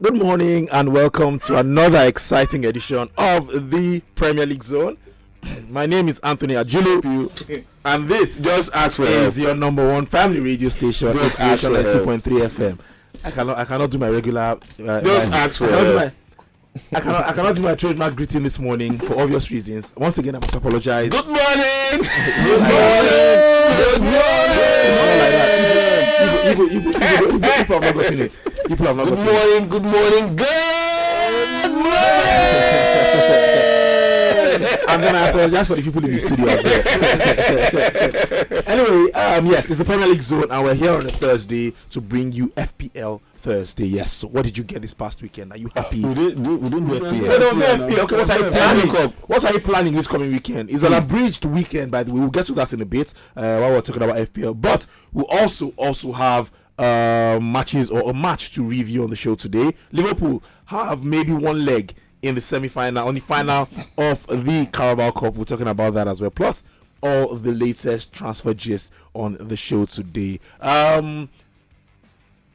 Good morning and welcome to another exciting edition of the Premier League Zone. My name is Anthony Ajulu, and this is your number one family radio station, Inspiration 2.3 FM. I cannot do my regular. I cannot do my trademark greeting this morning for obvious reasons. Once again, I must apologize. Good morning. Good morning. People have not gotten it. People have not gotten it. Good morning. And then I apologize for the people in the studio as well. Anyway, yes, it's the Premier League Zone, and we're here on a Thursday to bring you FPL Thursday. Yes. So, what did you get this past weekend? Are you happy? We didn't do FPL. No, there was no FPL. Okay, what are you planning? What are you planning this coming weekend? It's an abridged weekend, by the way. We'll get to that in a bit while we're talking about FPL. But we'll also have matches or a match to review on the show today. Liverpool have maybe one leg in the semi-final, on the final of the Carabao Cup. We're talking about that as well. Plus, all of the latest transfer gist on the show today.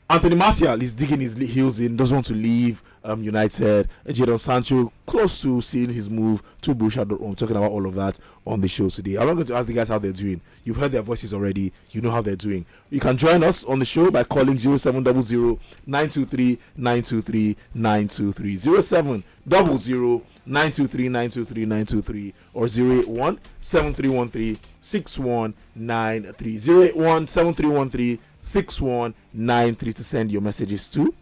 Anthony Martial is digging his heels in, doesn't want to leave United. Jadon Sancho close to seeing his move to Borussia Dortmund. We're talking about all of that on the show today. I'm not going to ask the guys how they're doing. You've heard their voices already. You know how they're doing. You can join us on the show by calling 0700 923 923 923 0700 923 923 923 or 081 7313 6193 081 7313 6193 to send your messages to.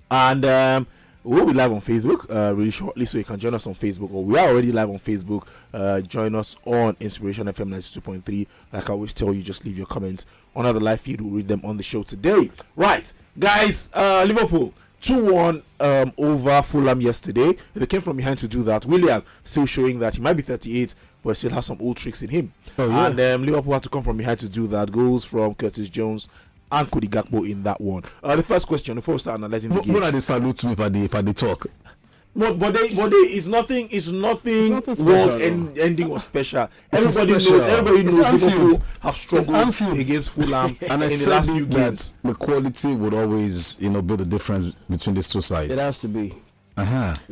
And we'll be live on Facebook really shortly, so you can join us on Facebook, or we are already live on Facebook. Join us on Inspiration FM 92.3. Like I always tell you, just leave your comments on our live feed. We'll read them on the show today. Right, guys, Liverpool 2-1 over Fulham yesterday. They came from behind to do that. Willian still showing that he might be 38, but still has some old tricks in him. And Liverpool had to come from behind to do that. Goals from Curtis Jones and 𝐒𝐿 in that one. The first question, before we start analyzing the game. What are the salutes if I talk? But it's nothing wrong ending or special. Everybody knows Liverpool have struggled against Fulham and in the last few games. The quality would always, be the difference between these two sides. It has to be. It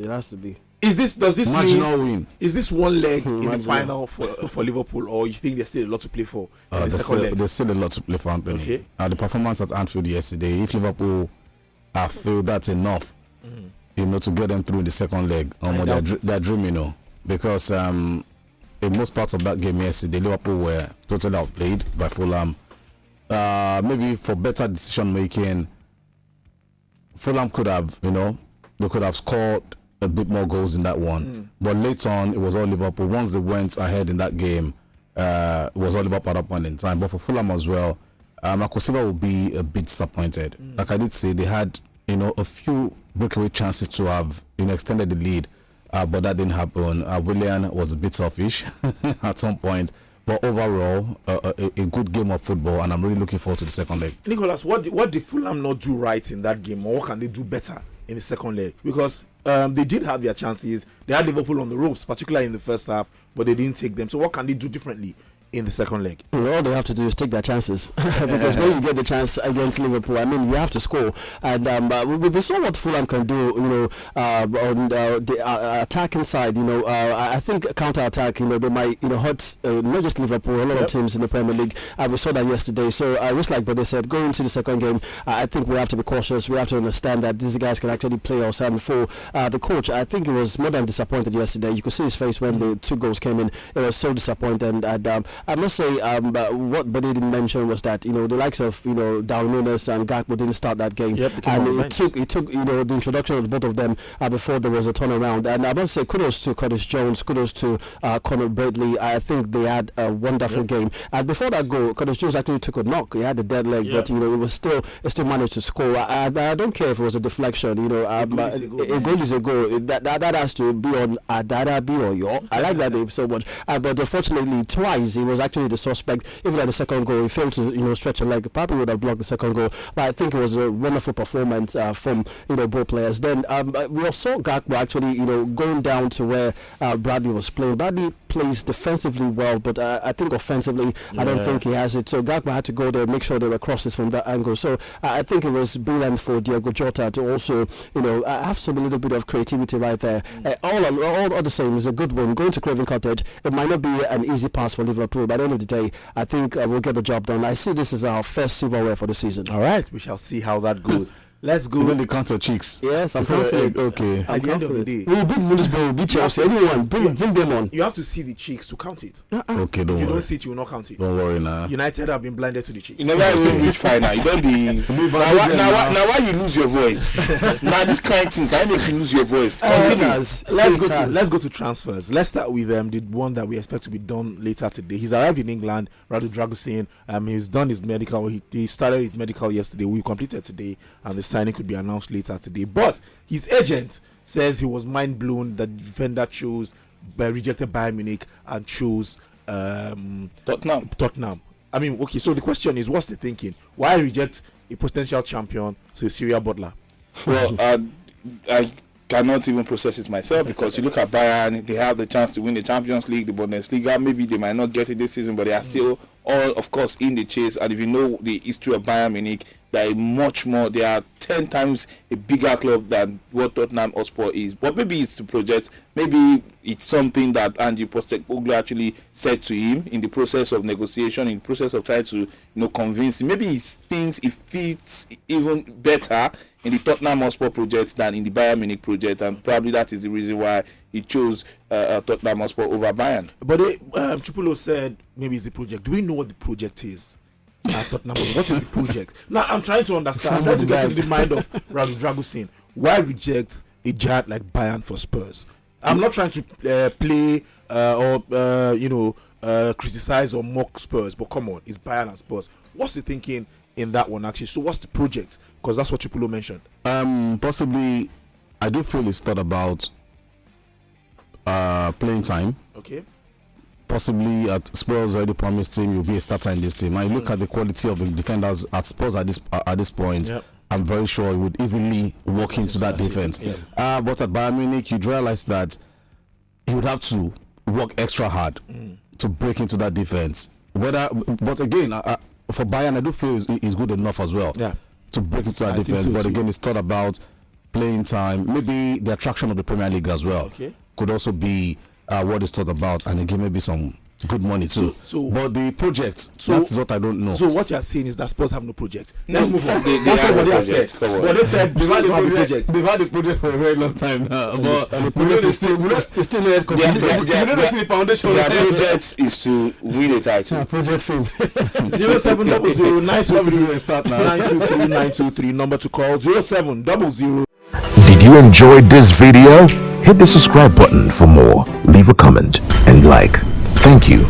has to be. Does this marginal mean win? Is this one leg in the final for Liverpool, or you think there's still a lot to play for in the second leg? There's still a lot to play for, Anthony. Okay. The performance at Anfield yesterday, if Liverpool feel that's enough, to get them through in the second leg, they're dreaming, because in most parts of that game yesterday, Liverpool were totally outplayed by Fulham. Maybe for better decision making, Fulham could have, they could have scored a bit more goals in that one. But later on, it was all Liverpool. Once they went ahead in that game, it was all Liverpool at that point in time. But for Fulham as well, 𝐒𝐭𝐴 will be a bit disappointed. Like I did say, they had a few breakaway chances to have extended the lead, but that didn't happen. Willian was a bit selfish at some point. But overall, a good game of football, and I'm really looking forward to the second leg. Nicholas, what did Fulham not do right in that game, or what can they do better in the second leg? Because they did have their chances. They had Liverpool on the ropes, particularly in the first half, but they didn't take them. So what can they do differently in the second leg? Well, all they have to do is take their chances because when you get the chance against Liverpool, you have to score. And we saw what Fulham can do, on the attacking side. I think counter-attack, they might, hurt not just Liverpool, a lot of teams in the Premier League. We saw that yesterday. So just like Brother said, going into the second game, I think we have to be cautious. We have to understand that these guys can actually play us. And for the coach, I think he was more than disappointed yesterday. You could see his face when the two goals came in. It was so disappointed. And I must say, what Buddy didn't mention was that the likes of Darwin Núñez and 𝐒𝐿 didn't start that game, and it took the introduction of both of them before there was a turnaround. And I must say, kudos to Curtis Jones, kudos to Conor Bradley. I think they had a wonderful game. And before that goal, Curtis Jones actually took a knock. He had a dead leg, but it still managed to score. I don't care if it was a deflection. A goal is a goal. That has to be on Adarabi or Yo. I like that name so much. But unfortunately, twice he was actually the suspect. Even at the second goal, he failed to stretch a leg. Probably would have blocked the second goal. But I think it was a wonderful performance from both players. Then we saw 𝐒𝐿 actually going down to where Bradley was playing. Bradley plays defensively well, but I think offensively, I don't think he has it. So 𝐒𝐿 had to go there, make sure there were crosses from that angle. So I think it was brilliant for Diogo Jota to also, have some a little bit of creativity right there. All the same, is a good win. Going to Craven Cottage, it might not be an easy pass for Liverpool, but at the end of the day, I think we'll get the job done. I see this as our first silverware for the season. All right, we shall see how that goes. Let's go. Even the counter cheeks. Yes, I'm confident. Okay. At the end of the day, we'll beat Middlesbrough, we'll beat Chelsea. Anyone, bring them on. You have to see the cheeks to count it. Okay, If don't you worry. don't see it, you will not count it. Don't worry now. United have been blinded to the cheeks. You never even reach final. You don't be. Now why you lose your voice? Now this kind of things that make you lose your voice. Continue. Let's go to transfers. Let's start with the one that we expect to be done later today. He's arrived in England. Radu Dragusin. He's done his medical. He started his medical yesterday. We completed today, and the signing could be announced later today. But his agent says he was mind blown that the defender rejected Bayern Munich and chose Tottenham. I mean, okay. So the question is, what's the thinking? Why reject a potential champion to a serial butler? Well, I cannot even process it myself, because you look at Bayern, they have the chance to win the Champions League, the Bundesliga. Maybe they might not get it this season, but they are still all, of course, in the chase. And if you know the history of Bayern Munich, they are much more. They are 10 times a bigger club than what Tottenham Hotspur is. But maybe it's the project. Maybe it's something that 𝐼𝐍𝐿 Postecoglou actually said to him in the process of negotiation, in the process of trying to convince him. Maybe he thinks it fits even better in the Tottenham Hotspur project than in the Bayern Munich project, and probably that is the reason why he chose Tottenham Hotspur over Bayern. But Chipolo said maybe it's the project. Do we know what the project is? Tottenham. What is the project? Now I'm trying to understand. I'm trying to get into the mind of Radu Dragusin. Why reject a giant like Bayern for Spurs? I'm not trying to play or criticize or mock Spurs, but come on, it's Bayern and Spurs. What's the thinking in that one actually? So what's the project? Because that's what Chipolo mentioned. Possibly, I do feel it's thought about playing time. Okay. Possibly at Spurs already promised him you'll be a starter in this team. I look at the quality of the defenders at Spurs at this point. Yep. I'm very sure he would easily walk into that defense. Yeah. But at Bayern Munich, you'd realize that he would have to work extra hard to break into that defense. But again, for Bayern, I do feel he's good enough as well to break into that defense. But again, it's thought about playing time. Maybe the attraction of the Premier League as well could also be what is thought about, and again maybe some good money too. But the project, that's what I don't know. So what you're saying is that Spurs have no project. No, Let's move on. They have what a they project. said. But they said they have a project. They've had the project for a very long time now. But the project is still Their project is to win a title. Project film. 0700 923 number to call 0700. Did you enjoy this video? Hit the subscribe button for more. Leave a comment and like. Thank you.